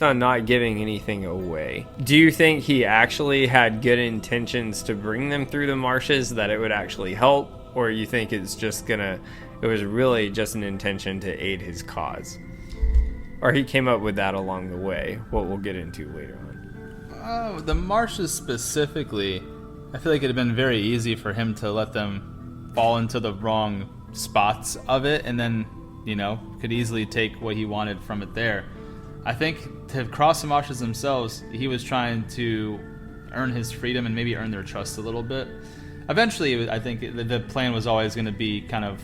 On not giving anything away. Do you think he actually had good intentions to bring them through the marshes, that it would actually help? Or you think it was really just an intention to aid his cause? Or he came up with that along the way, what we'll get into later on. Oh, the Marshes specifically, I feel like it'd have been very easy for him to let them fall into the wrong spots of it, and then, could easily take what he wanted from it there. I think to cross the Marshes themselves, he was trying to earn his freedom and maybe earn their trust a little bit. Eventually, I think the plan was always going to be kind of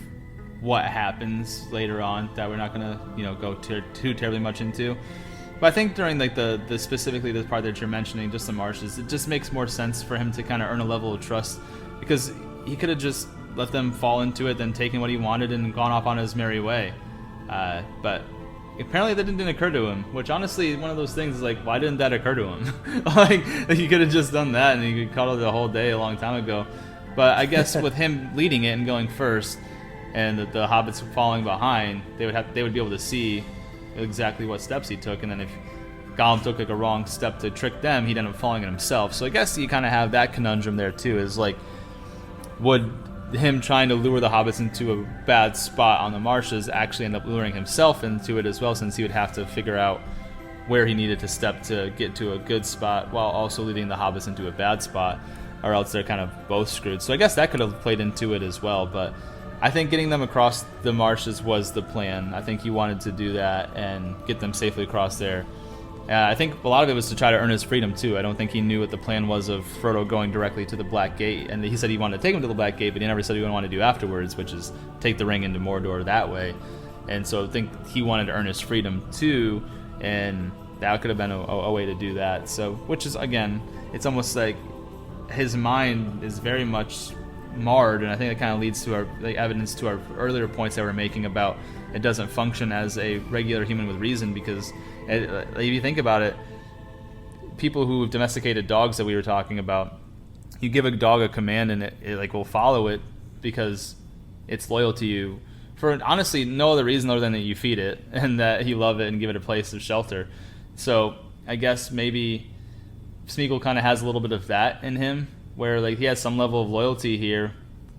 what happens later on, that we're not going to go too terribly much into. But I think during the specifically the part that you're mentioning, just the Marshes, it just makes more sense for him to kind of earn a level of trust, because he could have just let them fall into it, then taken what he wanted and gone off on his merry way. But apparently that didn't occur to him, which honestly, one of those things is like, why didn't that occur to him? Like, he could have just done that and he could cuddle the whole day a long time ago. But I guess with him leading it and going first, and the hobbits falling behind, they would be able to see exactly what steps he took. And then if Gollum took like a wrong step to trick them, he'd end up falling it himself. So I guess you kind of have that conundrum there too, is like, would him trying to lure the hobbits into a bad spot on the Marshes actually end up luring himself into it as well, since he would have to figure out where he needed to step to get to a good spot while also leading the hobbits into a bad spot, or else they're kind of both screwed. So I guess that could have played into it as well, but I think getting them across the Marshes was the plan. I think he wanted to do that and get them safely across there. I think a lot of it was to try to earn his freedom too. I don't think he knew what the plan was of Frodo going directly to the Black Gate, and he said he wanted to take him to the Black Gate, but he never said he would want to do afterwards, which is take the ring into Mordor that way. And so I think he wanted to earn his freedom too, and that could have been a way to do that. So, which is, again, it's almost like his mind is very much marred, and I think that kind of leads to our evidence to our earlier points that we're making about it doesn't function as a regular human with reason, because if you think about it, people who've domesticated dogs that we were talking about, you give a dog a command and it like will follow it because it's loyal to you for honestly no other reason other than that you feed it and that you love it and give it a place of shelter. So I guess maybe Smeagol kind of has a little bit of that in him, where like he has some level of loyalty here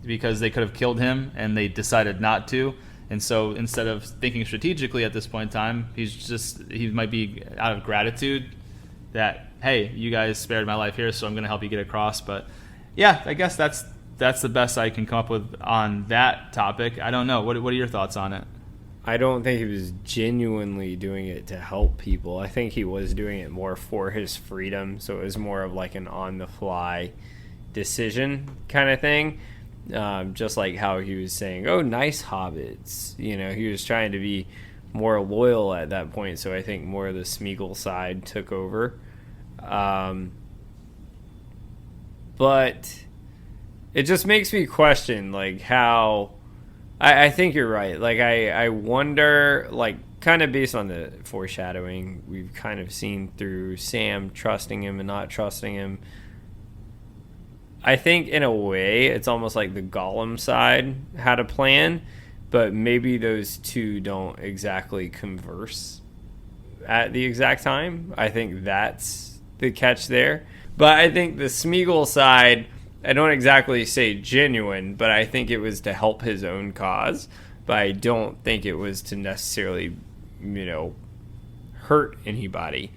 because they could have killed him and they decided not to. And so instead of thinking strategically at this point in time, he might be out of gratitude that, hey, you guys spared my life here, so I'm going to help you get across. But yeah, I guess that's the best I can come up with on that topic. I don't know. What are your thoughts on it? I don't think he was genuinely doing it to help people. I think he was doing it more for his freedom. So it was more of like an on-the-fly decision kind of thing. Just like how he was saying, oh, nice hobbits. He was trying to be more loyal at that point. So I think more of the Smeagol side took over. But it just makes me question, like, how... I think you're right. Like, I wonder, like, kind of based on the foreshadowing we've kind of seen through Sam trusting him and not trusting him, I think in a way it's almost like the Gollum side had a plan, but maybe those two don't exactly converse at the exact time. I think that's the catch there. But I think the Smeagol side, I don't exactly say genuine, but I think it was to help his own cause. But I don't think it was to necessarily, hurt anybody.